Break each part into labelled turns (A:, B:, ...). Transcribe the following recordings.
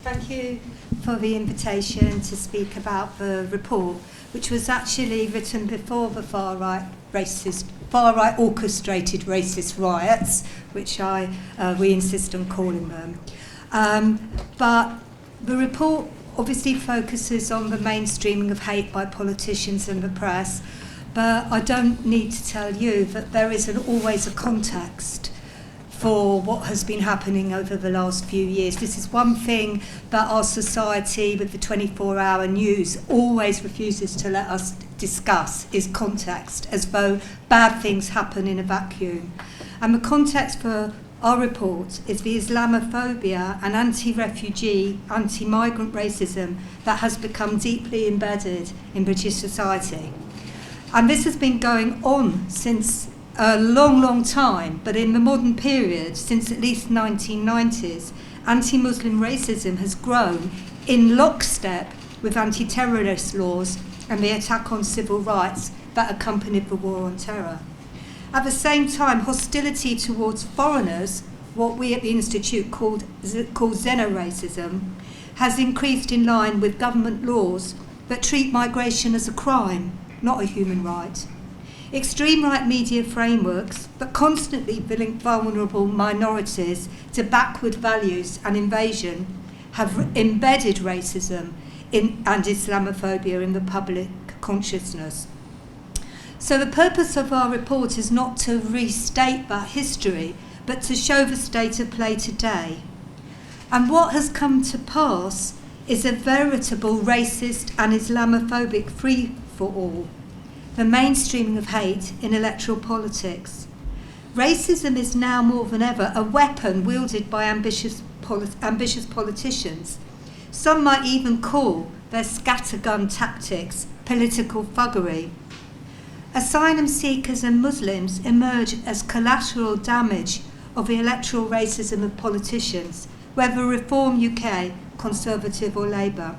A: Thank you for the invitation to speak about the report, which was actually written before the far-right orchestrated racist riots, which we insist on calling them. But the report obviously focuses on the mainstreaming of hate by politicians and the press, but I don't need to tell you that there is always a context for what has been happening over the last few years. This is one thing that our society with the 24-hour news always refuses to let us discuss, is context, as though bad things happen in a vacuum. And the context for our report is the Islamophobia and anti-refugee, anti-migrant racism that has become deeply embedded in British society. And this has been going on since a long time, but in the modern period, since at least 1990s, anti-Muslim racism has grown in lockstep with anti-terrorist laws and the attack on civil rights that accompanied the war on terror. At the same time, hostility towards foreigners, what we at the Institute call xenoracism, has increased in line with government laws that treat migration as a crime, not a human right. Extreme right media frameworks that constantly link vulnerable minorities to backward values and invasion have embedded racism and Islamophobia in the public consciousness. So the purpose of our report is not to restate that history, but to show the state of play today. And what has come to pass is a veritable racist and Islamophobic free-for-all. The mainstreaming of hate in electoral politics. Racism is now more than ever a weapon wielded by ambitious politicians. Some might even call their scattergun tactics political thuggery. Asylum seekers and Muslims emerge as collateral damage of the electoral racism of politicians, whether Reform UK, Conservative or Labour.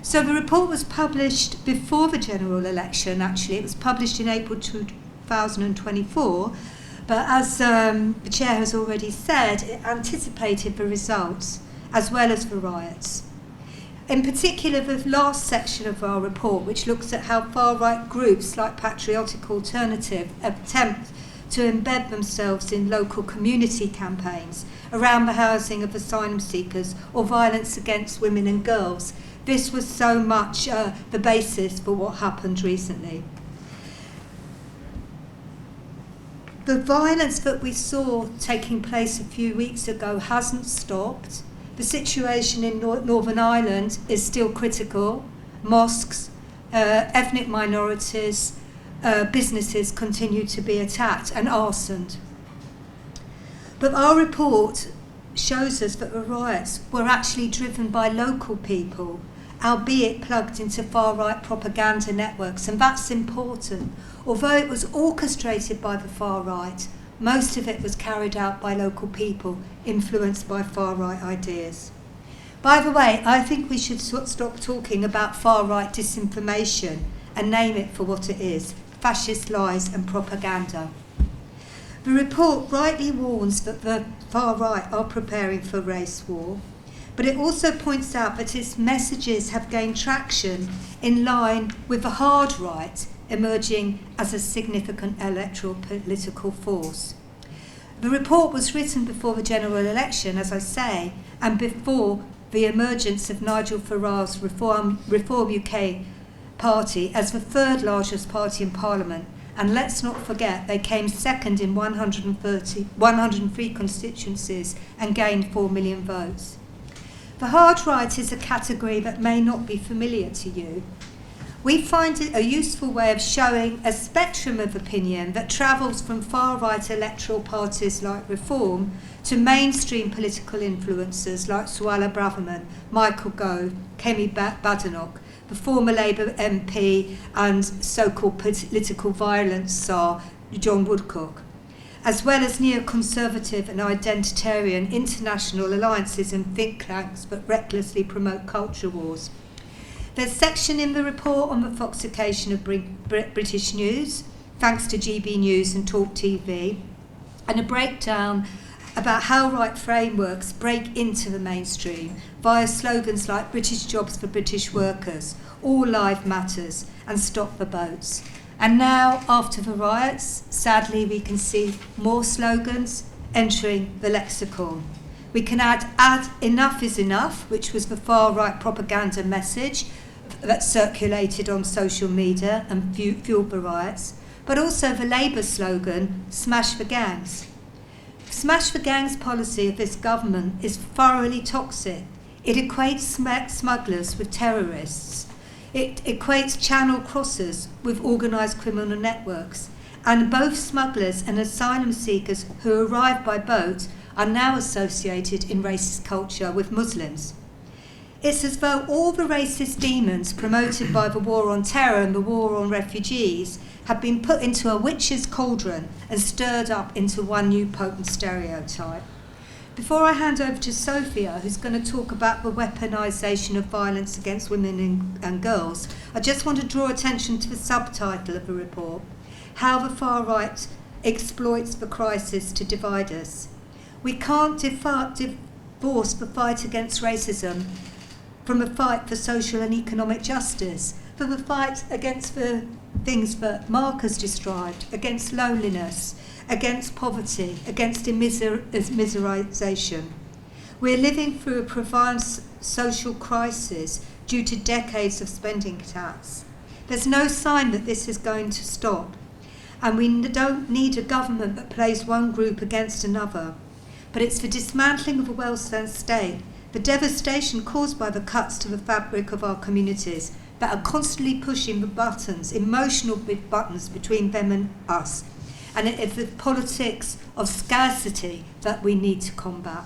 A: So the report was published before the general election, actually. It was published in April 2024, but as the Chair has already said, it anticipated the results as well as the riots. In particular, the last section of our report, which looks at how far-right groups like Patriotic Alternative attempt to embed themselves in local community campaigns around the housing of asylum seekers or violence against women and girls. This was so much the basis for what happened recently. The violence that we saw taking place a few weeks ago hasn't stopped. The situation in Northern Ireland is still critical. Mosques, ethnic minorities, businesses continue to be attacked and arsoned. But our report shows us that the riots were actually driven by local people, albeit plugged into far-right propaganda networks, and that's important. Although it was orchestrated by the far-right, most of it was carried out by local people influenced by far-right ideas. By the way, I think we should stop talking about far-right disinformation and name it for what it is: fascist lies and propaganda. The report rightly warns that the far-right are preparing for race war, but it also points out that its messages have gained traction in line with the hard right emerging as a significant electoral political force. The report was written before the general election, as I say, and before the emergence of Nigel Farage's Reform UK party as the third largest party in Parliament. And let's not forget, they came second in 103 constituencies and gained 4 million votes. The hard right is a category that may not be familiar to you. We find it a useful way of showing a spectrum of opinion that travels from far-right electoral parties like Reform to mainstream political influencers like Suella Braverman, Michael Gove, Kemi Badenoch, the former Labour MP and so-called political violence czar John Woodcock, as well as neoconservative and identitarian international alliances and think tanks that recklessly promote culture wars. There's a section in the report on the foxification of British news, thanks to GB News and Talk TV, and a breakdown about how right frameworks break into the mainstream via slogans like British jobs for British workers, All Lives Matters, and Stop the Boats. And now, after the riots, sadly we can see more slogans entering the lexicon. We can add enough is enough, which was the far-right propaganda message that circulated on social media and fueled the riots, but also the Labour slogan, smash the gangs. Smash the gangs policy of this government is thoroughly toxic. It equates smugglers with terrorists. It equates channel crossers with organised criminal networks. And both smugglers and asylum seekers who arrive by boat are now associated in racist culture with Muslims. It's as though all the racist demons promoted by the war on terror and the war on refugees have been put into a witch's cauldron and stirred up into one new potent stereotype. Before I hand over to Sophia, who's going to talk about the weaponisation of violence against women and girls, I just want to draw attention to the subtitle of the report, How the Far Right Exploits the Crisis to Divide Us. We can't divorce the fight against racism from a fight for social and economic justice, for the fight against the things that Mark has described, against loneliness, against poverty, against immiseration. We're living through a profound social crisis due to decades of spending tax. There's no sign that this is going to stop, and we don't need a government that plays one group against another. But it's the dismantling of a welfare state, the devastation caused by the cuts to the fabric of our communities that are constantly pushing the buttons, emotional buttons between them and us. And it is the politics of scarcity that we need to combat.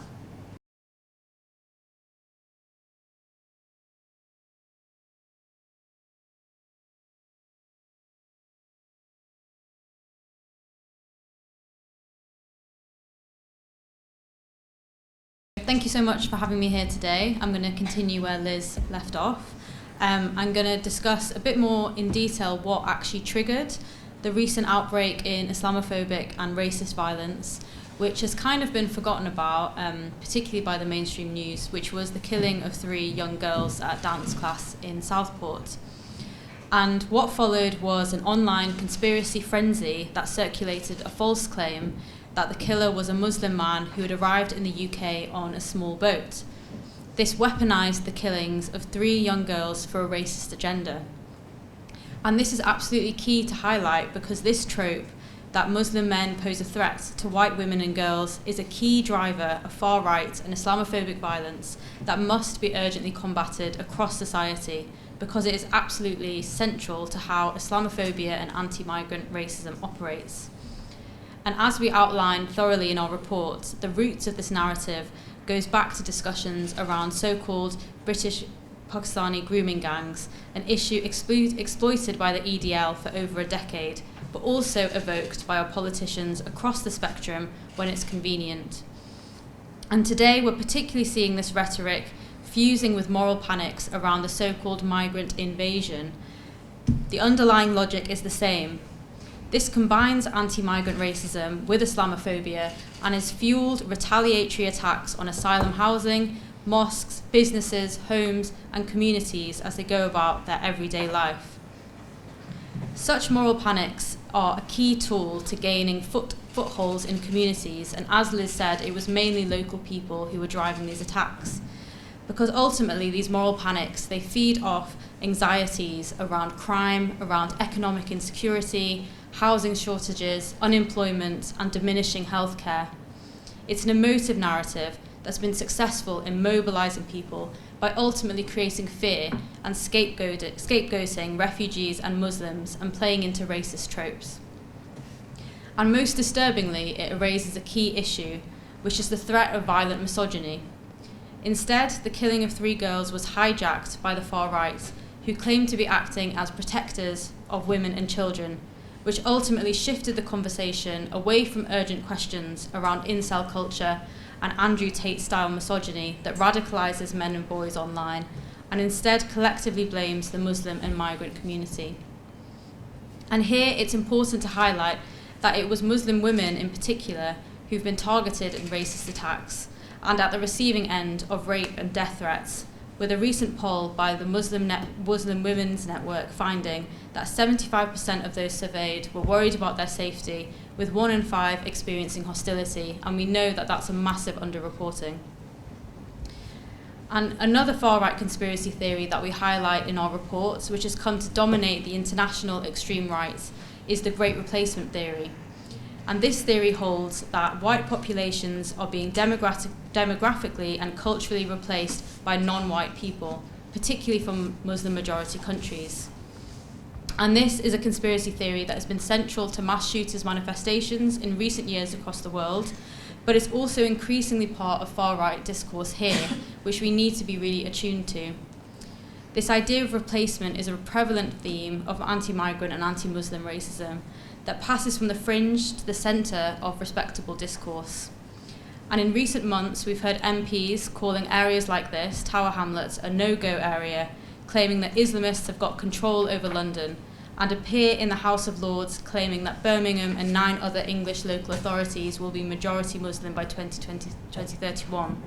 B: Thank you so much for having me here today. I'm going to continue where Liz left off. I'm going to discuss a bit more in detail what actually triggered the recent outbreak in Islamophobic and racist violence, which has kind of been forgotten about, particularly by the mainstream news, which was the killing of 3 young girls at dance class in Southport. And what followed was an online conspiracy frenzy that circulated a false claim that the killer was a Muslim man who had arrived in the UK on a small boat. This weaponized the killings of 3 young girls for a racist agenda. And this is absolutely key to highlight because this trope that Muslim men pose a threat to white women and girls is a key driver of far-right and Islamophobic violence that must be urgently combated across society because it is absolutely central to how Islamophobia and anti-migrant racism operates. And as we outline thoroughly in our report, the roots of this narrative goes back to discussions around so-called British Pakistani grooming gangs, an issue exploited by the EDL for over a decade, but also evoked by our politicians across the spectrum when it's convenient. And today we're particularly seeing this rhetoric fusing with moral panics around the so-called migrant invasion. The underlying logic is the same. This combines anti-migrant racism with Islamophobia and has fueled retaliatory attacks on asylum housing, mosques, businesses, homes, and communities as they go about their everyday life. Such moral panics are a key tool to gaining footholds in communities, and as Liz said, it was mainly local people who were driving these attacks. Because ultimately these moral panics, they feed off anxieties around crime, around economic insecurity, housing shortages, unemployment, and diminishing healthcare. It's an emotive narrative that's been successful in mobilizing people by ultimately creating fear and scapegoating refugees and Muslims and playing into racist tropes. And most disturbingly, it raises a key issue, which is the threat of violent misogyny. Instead, the killing of 3 girls was hijacked by the far right, who claimed to be acting as protectors of women and children, which ultimately shifted the conversation away from urgent questions around incel culture and Andrew Tate-style misogyny that radicalizes men and boys online, and instead collectively blames the Muslim and migrant community. And here it's important to highlight that it was Muslim women in particular who who've been targeted in racist attacks and at the receiving end of rape and death threats, with a recent poll by the Muslim Women's Network finding that 75% of those surveyed were worried about their safety, with 1 in 5 experiencing hostility, and we know that that's a massive underreporting. And another far-right conspiracy theory that we highlight in our reports, which has come to dominate the international extreme right, is the Great Replacement theory. And this theory holds that white populations are being demographically and culturally replaced by non-white people, particularly from Muslim-majority countries. And this is a conspiracy theory that has been central to mass shooters' manifestations in recent years across the world, but it's also increasingly part of far-right discourse here, which we need to be really attuned to. This idea of replacement is a prevalent theme of anti-migrant and anti-Muslim racism that passes from the fringe to the centre of respectable discourse. And in recent months, we've heard MPs calling areas like this, Tower Hamlets, a no-go area, claiming that Islamists have got control over London, and a peer in the House of Lords claiming that Birmingham and 9 other English local authorities will be majority Muslim by 2031.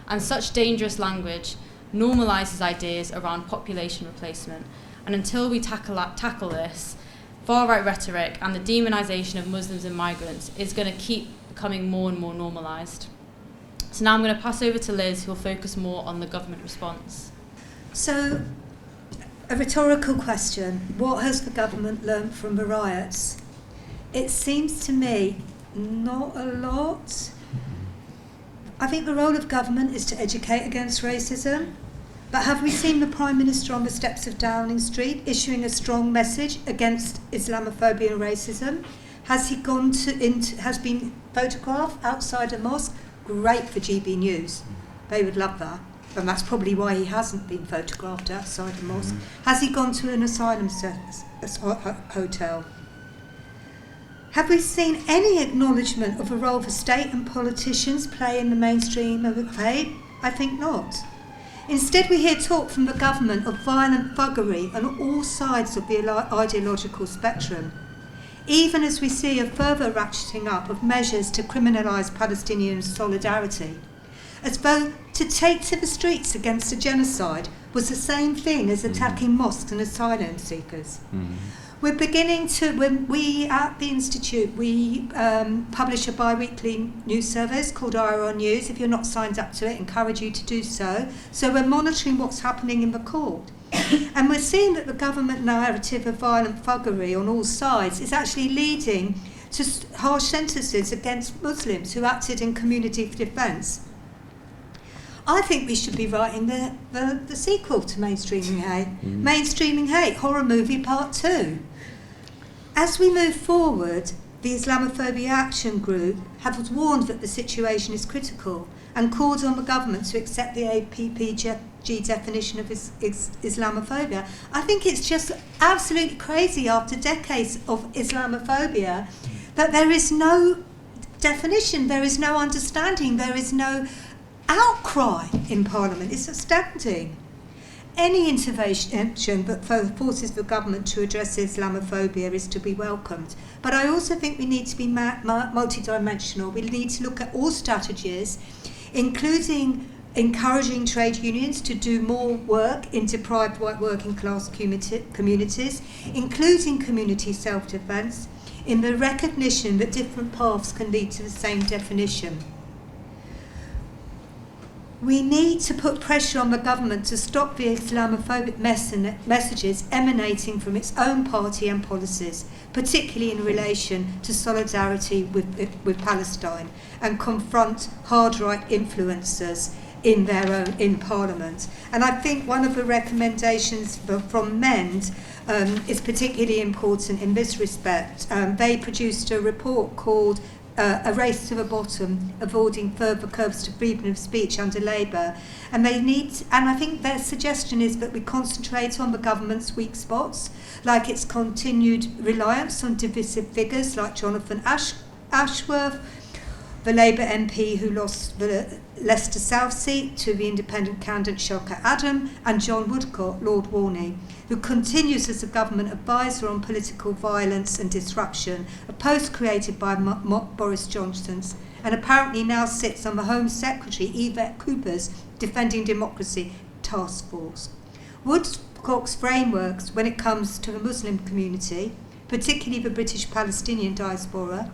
B: And such dangerous language normalises ideas around population replacement. And until we tackle this, far-right rhetoric and the demonisation of Muslims and migrants is going to keep becoming more and more normalised. So now I'm going to pass over to Liz, who will focus more on the government response.
A: So, a rhetorical question. What has the government learnt from the riots? It seems to me not a lot. I think the role of government is to educate against racism. But have we seen the Prime Minister on the steps of Downing Street issuing a strong message against Islamophobia and racism? Has he has been photographed outside a mosque? Great for GB News. They would love that. And that's probably why he hasn't been photographed outside a mosque. Has he gone to an asylum hotel? Have we seen any acknowledgement of a role for state and politicians play in the mainstream of the hate? I think not. Instead, we hear talk from the government of violent thuggery on all sides of the ideological spectrum, even as we see a further ratcheting up of measures to criminalise Palestinian solidarity, as though to take to the streets against a genocide was the same thing as attacking mosques and asylum seekers. We're beginning to, when we at the Institute, we publish a bi-weekly news service called IRR News. If you're not signed up to it, I encourage you to do so. So we're monitoring what's happening in the court. And we're seeing that the government narrative of violent thuggery on all sides is actually leading to harsh sentences against Muslims who acted in community defence. I think we should be writing the sequel to Mainstreaming Hate. Mainstreaming Hate, Horror Movie Part 2. As we move forward, the Islamophobia Action Group have warned that the situation is critical and called on the government to accept the APPG definition of Islamophobia. I think it's just absolutely crazy after decades of Islamophobia that there is no definition, there is no understanding, there is no outcry in Parliament. It's astounding. Any intervention that forces the government to address Islamophobia is to be welcomed. But I also think we need to be multidimensional. We need to look at all strategies, including encouraging trade unions to do more work in deprived white working class communities, including community self-defence, in the recognition that different paths can lead to the same definition. We need to put pressure on the government to stop the Islamophobic messages emanating from its own party and policies, particularly in relation to solidarity with Palestine, and confront hard-right influencers in Parliament. And I think one of the recommendations from MEND is particularly important in this respect. They produced a report called A Race to the Bottom, Avoiding Further Curbs to Freedom of Speech under Labour. And I think their suggestion is that we concentrate on the government's weak spots, like its continued reliance on divisive figures like Jonathan Ashworth, the Labour MP who lost the Leicester South seat to the independent candidate Shelka Adam, and John Woodcock, Lord Warney, who continues as a government advisor on political violence and disruption, a post created by Boris Johnson's, and apparently now sits on the Home Secretary Yvette Cooper's Defending Democracy Task Force. Woodcock's frameworks when it comes to the Muslim community, particularly the British Palestinian diaspora,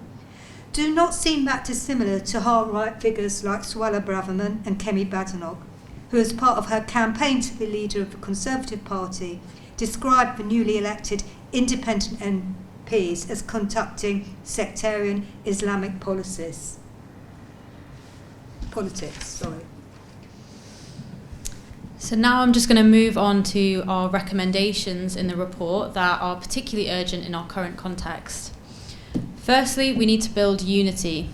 A: do not seem that dissimilar to hard-right figures like Suella Braverman and Kemi Badenoch, who, as part of her campaign to be leader of the Conservative Party, described the newly elected independent MPs as conducting sectarian Islamic politics.
B: So now I'm just going to move on to our recommendations in the report that are particularly urgent in our current context. Firstly, we need to build unity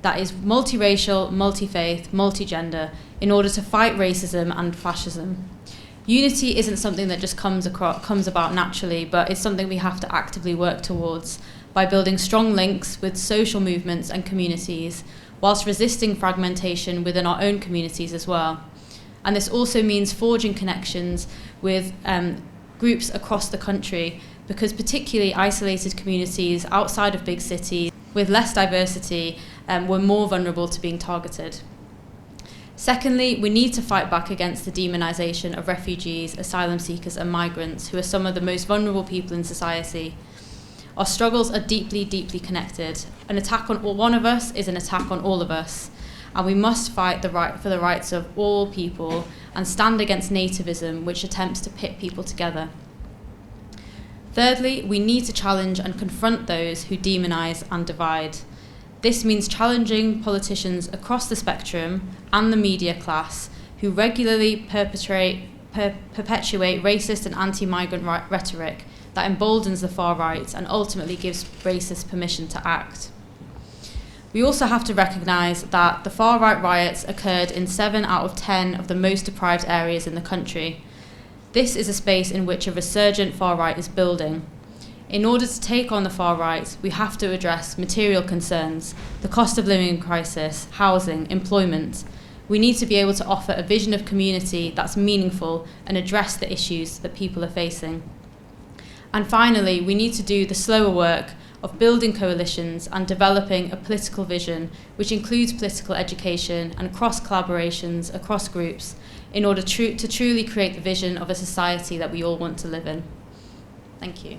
B: that is multiracial, multi-faith, multi-gender in order to fight racism and fascism. Unity isn't something that just comes about naturally, but it's something we have to actively work towards by building strong links with social movements and communities, whilst resisting fragmentation within our own communities as well. And this also means forging connections with groups across the country, because particularly isolated communities outside of big cities with less diversity were more vulnerable to being targeted. Secondly, we need to fight back against the demonisation of refugees, asylum seekers and migrants, who are some of the most vulnerable people in society. Our struggles are deeply, deeply connected. An attack on one of us is an attack on all of us, and we must fight for the rights of all people and stand against nativism, which attempts to pit people together. Thirdly, we need to challenge and confront those who demonise and divide. This means challenging politicians across the spectrum and the media class who regularly perpetuate racist and anti-migrant rhetoric that emboldens the far right and ultimately gives racists permission to act. We also have to recognise that the far right riots occurred in 7 out of 10 of the most deprived areas in the country. This is a space in which a resurgent far right is building. In order to take on the far right, we have to address material concerns, the cost of living crisis, housing, employment. We need to be able to offer a vision of community that's meaningful and address the issues that people are facing. And finally, we need to do the slower work of building coalitions and developing a political vision which includes political education and cross-collaborations across groups in order to truly create the vision of a society that we all want to live in. Thank you.